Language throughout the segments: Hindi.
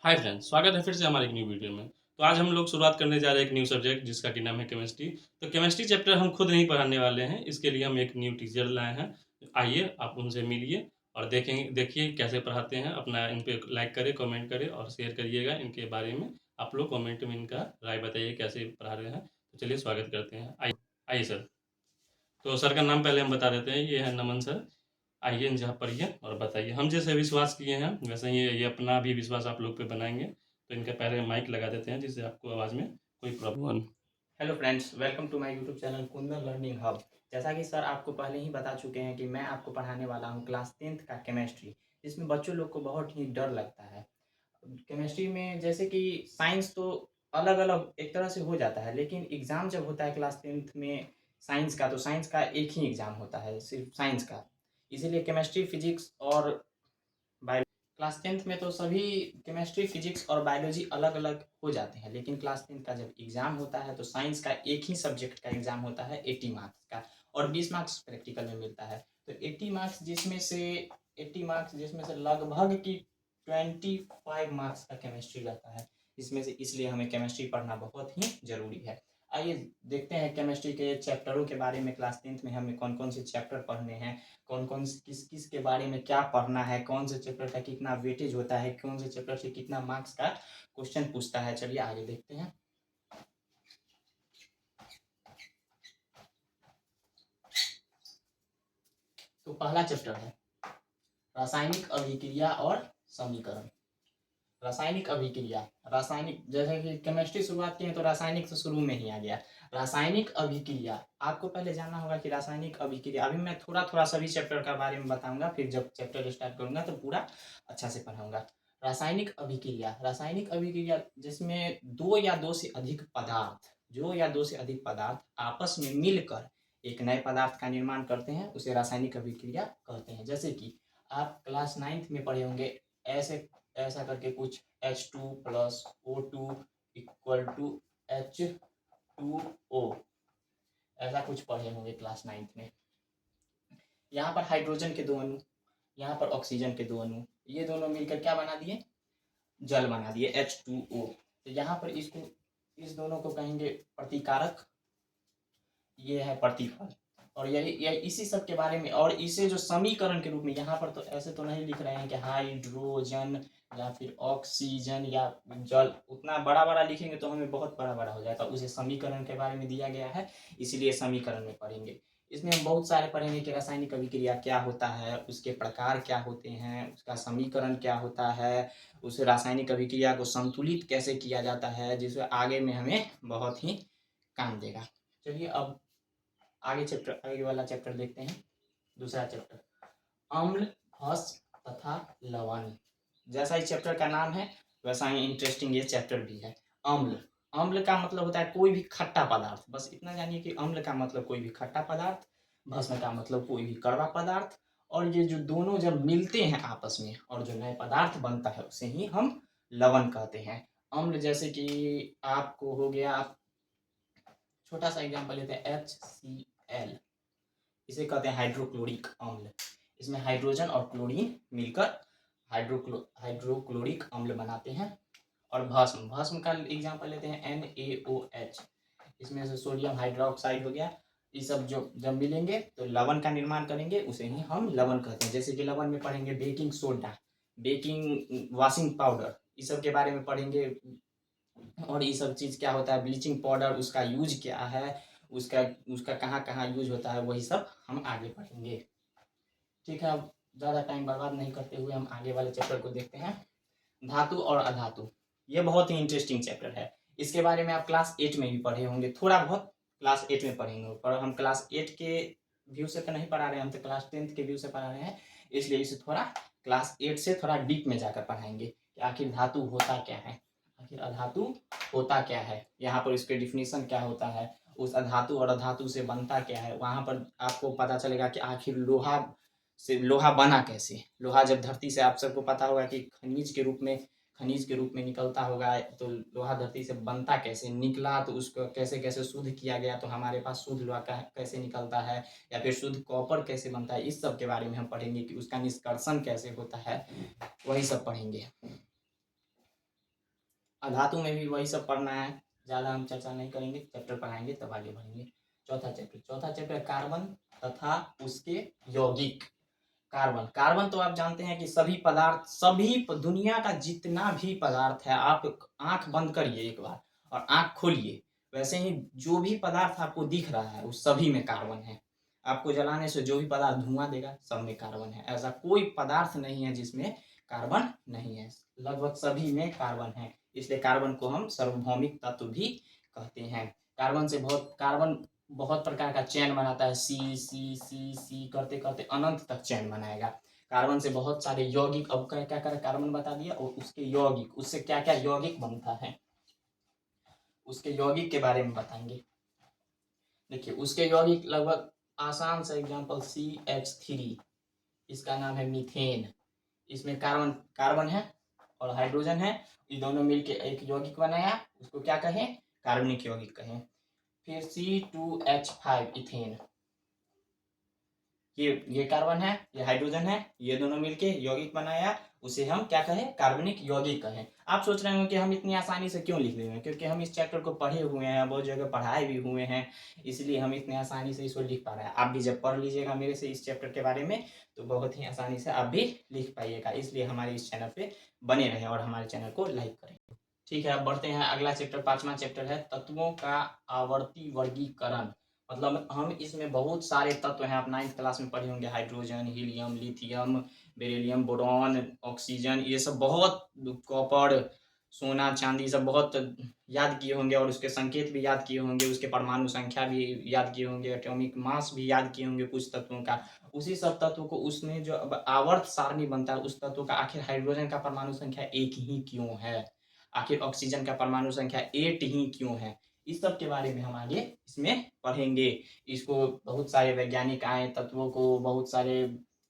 हाय फ्रेंड्स, स्वागत है फिर से हमारे एक न्यू वीडियो में। तो आज हम लोग शुरुआत करने जा रहे हैं एक न्यू सब्जेक्ट जिसका कि नाम है केमिस्ट्री। तो केमिस्ट्री चैप्टर हम खुद नहीं पढ़ाने वाले हैं, इसके लिए हम एक न्यू टीचर लाए हैं। आइए आप उनसे मिलिए और देखिए कैसे पढ़ाते हैं। अपना इन पे लाइक करें, कमेंट करें और शेयर करिएगा इनके बारे में। आप लोग कमेंट में इनका राय बताइए कैसे पढ़ा रहे हैं। तो चलिए स्वागत करते हैं। आइए आइए सर। तो सर का नाम पहले हम बता देते हैं, ये है नमन सर। आइए जहाँ पढ़िए और बताइए। हम जैसे विश्वास किए हैं वैसे ही ये अपना भी विश्वास आप लोग पे बनाएंगे। तो इनका पहले माइक लगा देते हैं जिससे आपको आवाज़ में कोई problem. Hello friends, welcome to my YouTube channel Kundan learning hub. जैसा कि सर आपको पहले ही बता चुके हैं कि मैं आपको पढ़ाने वाला हूं क्लास 10th का केमिस्ट्री, जिसमें बच्चों लोग को बहुत ही डर लगता है। केमिस्ट्री में जैसे कि साइंस तो अलग अलग एक तरह से हो जाता है, लेकिन एग्ज़ाम जब होता है क्लास 10th में साइंस का, तो साइंस का एक ही एग्ज़ाम होता है, सिर्फ साइंस का। इसीलिए केमिस्ट्री, फिजिक्स और क्लास 10th में तो सभी केमिस्ट्री, फिजिक्स और बायोलॉजी अलग-अलग हो जाते हैं, लेकिन क्लास 10th का जब एग्ज़ाम होता है तो साइंस का एक ही सब्जेक्ट का एग्ज़ाम होता है 80 मार्क्स का, और 20 मार्क्स प्रैक्टिकल में मिलता है। तो 80 मार्क्स जिसमें से लगभग कि 25 मार्क्स का केमिस्ट्री रहता है। इसमें से इसलिए हमें केमिस्ट्री पढ़ना बहुत ही ज़रूरी है। आइए देखते हैं केमिस्ट्री के चैप्टरों के बारे में। क्लास 10th में हमें कौन-कौन से चैप्टर पढ़ने हैं, कौन-कौन से किस-किस के बारे में क्या पढ़ना है, कौन से चैप्टर का कितना वेटेज होता है, कौन से चैप्टर से कितना मार्क्स का क्वेश्चन पूछता है। चलिए आगे देखते हैं। तो पहला चैप्टर है रासायनिक अभिक्रिया और समीकरण। रासायनिक अभिक्रिया, रासायनिक जैसे कि केमिस्ट्री शुरुआत किए तो रासायनिक तो शुरू में ही आ गया। रासायनिक अभिक्रिया आपको पहले जानना होगा कि रासायनिक अभिक्रिया, अभी मैं थोड़ा थोड़ा सभी चैप्टर का बारे में बताऊंगा, फिर जब चैप्टर स्टार्ट करूंगा तो पूरा अच्छा से पढ़ाऊंगा। रासायनिक अभिक्रिया जिसमें दो या दो से अधिक पदार्थ आपस में मिलकर एक नए पदार्थ का निर्माण करते हैं, उसे रासायनिक अभिक्रिया कहते हैं। जैसे कि आप क्लास 9th में पढ़े होंगे, ऐसे ऐसा करके कुछ H2 plus O2 equal to H2O, ऐसा कुछ पढ़े होंगे क्लास 9th में। यहाँ पर हाइड्रोजन के दो अणु, यहाँ पर ऑक्सीजन के दो अणु, ये दोनों मिलकर क्या बना दिए? जल बना दिए H2O। तो यहाँ पर इस दोनों को कहेंगे प्रतिकारक, ये है प्रतिफल। और यही इसी सब के बारे में, और इसे जो समीकरण के रूप में, यहाँ पर तो ऐसे तो नहीं लिख रहे हैं कि हाइड्रोजन या फिर ऑक्सीजन या जल, उतना बड़ा बड़ा लिखेंगे तो हमें बहुत बड़ा बड़ा हो जाएगा। उसे समीकरण के बारे में दिया गया है, इसीलिए समीकरण में पढ़ेंगे। इसमें हम बहुत सारे पढ़ेंगे कि रासायनिक अभिक्रिया क्या होता है, उसके प्रकार क्या होते हैं, उसका समीकरण क्या होता है, उस रासायनिक अभिक्रिया को संतुलित कैसे किया जाता है, जिससे आगे में हमें बहुत ही काम देगा। चलिए अब आगे वाला चैप्टर देखते हैं। दूसरा चैप्टर अम्ल, भस्म तथा लवण। जैसा इस चैप्टर का नाम है वैसा ही इंटरेस्टिंग ये चैप्टर भी है। अम्ल, अम्ल का मतलब होता है कोई भी खट्टा पदार्थ, बस इतना जानिए कि अम्ल का मतलब कोई भी खट्टा पदार्थ, भस्म का मतलब कोई भी कड़वा पदार्थ, और ये जो दोनों जब मिलते हैं आपस में और जो नए पदार्थ बनता है उसे ही हम लवण कहते हैं। अम्ल जैसे कि आपको हो गया, छोटा सा एग्जाम्पल लेते हैं HCl, इसे कहते हैं हाइड्रोक्लोरिक अम्ल। इसमें हाइड्रोजन और क्लोरीन मिलकर हाइड्रोक्लोरिक अम्ल बनाते हैं। और भस्म, भस्म का एग्जाम्पल लेते हैं NaOH, इसमें से सोडियम हाइड्रोक्साइड हो गया। ये सब जो जब मिलेंगे तो लवण का निर्माण करेंगे, उसे ही हम लवण कहते हैं। जैसे कि लवण में पढ़ेंगे baking soda, baking washing powder, इस सब के बारे में पढ़ेंगे। और ये सब चीज़ क्या होता है, ब्लीचिंग पाउडर, उसका यूज क्या है, उसका उसका कहाँ कहाँ यूज होता है, वही सब हम आगे पढ़ेंगे। ठीक है, अब ज़्यादा टाइम बर्बाद नहीं करते हुए हम आगे वाले चैप्टर को देखते हैं। धातु और अधातु, ये बहुत ही इंटरेस्टिंग चैप्टर है। इसके बारे में आप क्लास 8 में भी पढ़े होंगे, थोड़ा बहुत क्लास 8 में पढ़ेंगे, पर हम क्लास 8 के व्यू से तो नहीं पढ़ा रहे हैं, हम तो क्लास 10th के व्यू से पढ़ा रहे हैं। इसलिए इसे थोड़ा क्लास 8 से थोड़ा डीप में जाकर पढ़ाएंगे कि आखिर धातु होता क्या है, आखिर अधातु होता क्या है, यहाँ पर इसके डिफिनीशन क्या होता है, उस अधातु और अधातु से बनता क्या है। वहाँ पर आपको पता चलेगा कि आखिर लोहा से लोहा बना कैसे। लोहा जब धरती से, आप सबको पता होगा कि खनिज के रूप में निकलता होगा, तो लोहा धरती से बनता कैसे, निकला तो उसको कैसे कैसे शुद्ध किया गया, तो हमारे पास शुद्ध लोहा कैसे निकलता है, या फिर शुद्ध कॉपर कैसे बनता है। इस सब के बारे में हम पढ़ेंगे कि उसका निष्कर्षण कैसे होता है, वही सब पढ़ेंगे। धातु में भी वही सब पढ़ना है, ज़्यादा हम चर्चा नहीं करेंगे, चैप्टर पढ़ाएंगे तब आगे बढ़ेंगे। चौथा चैप्टर कार्बन तथा उसके यौगिक। कार्बन तो आप जानते हैं कि सभी पदार्थ, दुनिया का जितना भी पदार्थ है, आप आंख बंद करिए एक बार और आंख खोलिए, वैसे ही जो भी पदार्थ आपको दिख रहा है उस सभी में कार्बन है। आपको जलाने से जो भी पदार्थ धुआं देगा सब में कार्बन है। ऐसा कोई पदार्थ नहीं है जिसमें कार्बन नहीं है, लगभग सभी में कार्बन है। इसलिए कार्बन को हम सार्वभौमिक तत्व भी कहते हैं। कार्बन बहुत प्रकार का चैन बनाता है, सी सी सी सी करते करते अनंत तक चैन बनाएगा। कार्बन से बहुत सारे यौगिक, अब क्या क्या कर कार्बन बता दिया, और उसके यौगिक, उससे क्या क्या यौगिक बनता है उसके यौगिक के बारे में बताएंगे। देखिए उसके यौगिक लगभग आसान सा एग्जांपल CH3, इसका नाम है मीथेन। इसमें कार्बन है और हाइड्रोजन है, ये दोनों मिलके एक यौगिक बनाया, उसको क्या कहें, कार्बनिक यौगिक कहें। फिर C2H5 इथेन, ये कार्बन है, ये हाइड्रोजन है, ये दोनों मिलके यौगिक बनाया, उसे हम क्या कहें, कार्बनिक यौगिक कहें। आप सोच रहे होंगे कि हम इतनी आसानी से क्यों लिख रहे हैं, क्योंकि हम इस चैप्टर को पढ़े हुए हैं, बहुत जगह पढ़ाए भी हुए हैं, इसलिए हम इतने आसानी से इसको लिख पा रहे हैं। आप भी जब पढ़ लीजिएगा मेरे से इस चैप्टर के बारे में तो बहुत ही आसानी से आप भी लिख पाइएगा। इसलिए हमारे इस चैनल पे बने रहें और हमारे चैनल को लाइक करें। ठीक है, अब बढ़ते हैं अगला चैप्टर, 5वां चैप्टर है तत्वों का आवर्ती वर्गीकरण। मतलब हम इसमें बहुत सारे तत्व हैं, आप 9th क्लास में पढ़े होंगे, hydrogen, helium, lithium, beryllium, boron, oxygen, ये सब बहुत, कॉपर, सोना, चांदी, सब बहुत याद किए होंगे और उसके संकेत भी याद किए होंगे, उसके परमाणु संख्या भी याद किए होंगे, एटॉमिक मास भी याद किए होंगे कुछ तत्वों का। उसी सब तत्वों को उसमें जो अब आवर्त सारणी बनता है उस तत्व का, आखिर हाइड्रोजन का परमाणु संख्या 1 ही क्यों है, आखिर ऑक्सीजन का परमाणु संख्या 8 ही क्यों है, इस सब के बारे में हम आगे इसमें पढ़ेंगे। इसको बहुत सारे वैज्ञानिक आए, तत्वों को बहुत सारे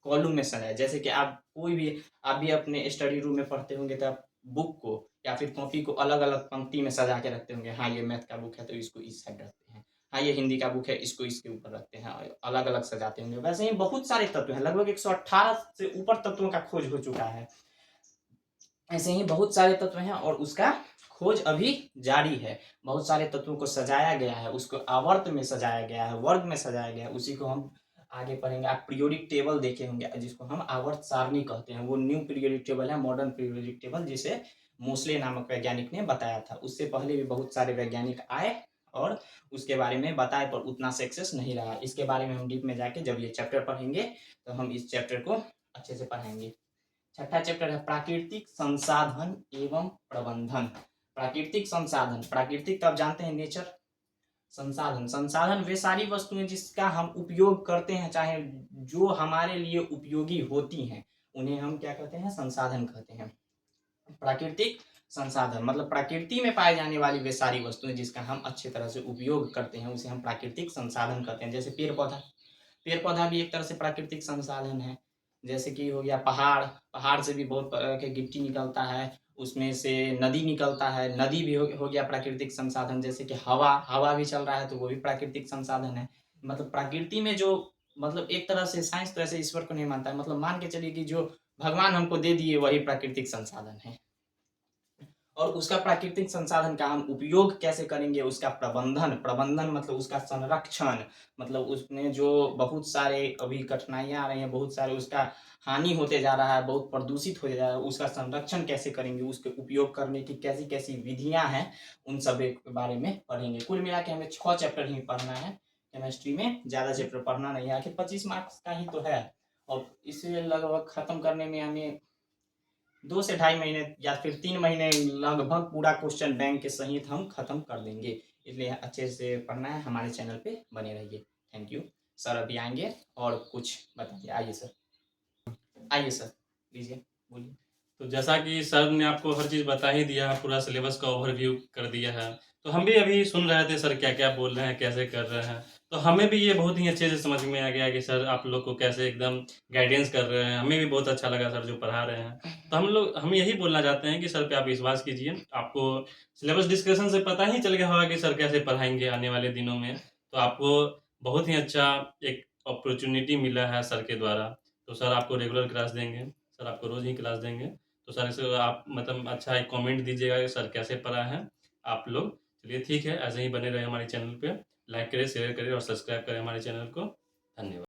कॉलम में सजाया, जैसे कि आप भी अपने स्टडी रूम में पढ़ते होंगे तो आप बुक को या फिर कॉपी को अलग अलग पंक्ति में सजा के रखते होंगे। हाँ, ये मैथ का बुक है तो इसको इस साइड रखते हैं, हाँ ये हिंदी का बुक है इसको इसके ऊपर रखते हैं, अलग अलग सजाते होंगे। वैसे ही बहुत सारे तत्व हैं, लगभग 118 से ऊपर तत्वों का खोज हो चुका है। ऐसे ही बहुत सारे तत्व हैं और उसका खोज अभी जारी है। बहुत सारे तत्वों को सजाया गया है, उसको आवर्त में सजाया गया है, वर्ग में सजाया गया है, उसी को हम आगे पढ़ेंगे। आप पीरियोडिक टेबल देखे होंगे जिसको हम आवर्त सारणी कहते हैं, वो न्यू पीरियोडिक टेबल है, मॉडर्न पीरियोडिक टेबल, जिसे मोस्ले नामक वैज्ञानिक ने बताया था। उससे पहले भी बहुत सारे वैज्ञानिक आए और उसके बारे में बताए, पर उतना सक्सेस नहीं रहा। इसके बारे में हम डीप में जाके जब ये चैप्टर पढ़ेंगे तो हम इस चैप्टर को अच्छे से पढ़ाएंगे। छठा चैप्टर है प्राकृतिक संसाधन एवं प्रबंधन। प्राकृतिक संसाधन, प्राकृतिक तो आप जानते हैं नेचर, संसाधन वे सारी वस्तुएं जिसका हम उपयोग करते हैं, चाहे जो हमारे लिए उपयोगी होती हैं, उन्हें हम क्या कहते हैं, संसाधन कहते हैं। प्राकृतिक संसाधन मतलब प्रकृति में पाए जाने वाली वे सारी वस्तुएं जिसका हम अच्छी तरह से उपयोग करते हैं, उसे हम प्राकृतिक संसाधन कहते हैं। जैसे पेड़ पौधा भी एक तरह से प्राकृतिक संसाधन है। जैसे कि हो गया पहाड़ से भी बहुत तरह के गिट्टी निकलता है, उसमें से नदी निकलता है, नदी भी हो गया प्राकृतिक संसाधन। जैसे कि हवा भी चल रहा है तो वो भी प्राकृतिक संसाधन है। मतलब प्रकृति में जो, मतलब एक तरह से साइंस तो ऐसे ईश्वर को नहीं मानता है, मतलब मान के चलिए कि जो भगवान हमको दे दिए वही प्राकृतिक संसाधन है। और उसका प्राकृतिक संसाधन का हम उपयोग कैसे करेंगे, उसका प्रबंधन मतलब उसका संरक्षण, मतलब उसमें जो बहुत सारे अभी कठिनाइयां आ रही हैं, बहुत सारे उसका हानि होते जा रहा है, बहुत प्रदूषित हो जा रहा है, उसका संरक्षण कैसे करेंगे, उसके उपयोग करने की कैसी कैसी विधियां हैं, उन सब के बारे में पढ़ेंगे। कुल मिला के हमें 6 चैप्टर ही पढ़ना है केमिस्ट्री में, ज़्यादा चैप्टर पढ़ना नहीं है, आखिर 25 मार्क्स का ही तो है। और इसे लगभग खत्म करने में हमें 2 से ढाई महीने या फिर 3 महीने लगभग पूरा क्वेश्चन बैंक के सहित हम खत्म कर देंगे। इसलिए अच्छे से पढ़ना है, हमारे चैनल पे बने रहिए। Thank you sir. अभी आएंगे और कुछ बताइए। आइए सर लीजिए, बोलिए। तो जैसा कि सर ने आपको हर चीज़ बता ही दिया है, पूरा सिलेबस का ओवरव्यू कर दिया है, तो हम भी अभी सुन रहे थे सर क्या क्या बोल रहे हैं, कैसे कर रहे हैं, तो हमें भी ये बहुत ही अच्छे से समझ में आ गया कि सर आप लोग को कैसे एकदम गाइडेंस कर रहे हैं। हमें भी बहुत अच्छा लगा सर जो पढ़ा रहे हैं। तो हम यही बोलना चाहते हैं कि सर पे आप विश्वास कीजिए। आपको सिलेबस डिस्कशन से पता ही चल गया होगा कि सर कैसे पढ़ाएंगे आने वाले दिनों में। तो आपको बहुत ही अच्छा एक अपॉर्चुनिटी मिला है सर के द्वारा। तो सर आपको रेगुलर क्लास देंगे, सर आपको रोज़ ही क्लास देंगे। तो सर इसे आप मतलब अच्छा एक कमेंट दीजिएगा कि सर कैसे पढ़ा है आप लोग। चलिए ठीक है, ऐसे ही बने रहे हमारे चैनल पे। लाइक करें, शेयर करें और सब्सक्राइब करें हमारे चैनल को। धन्यवाद।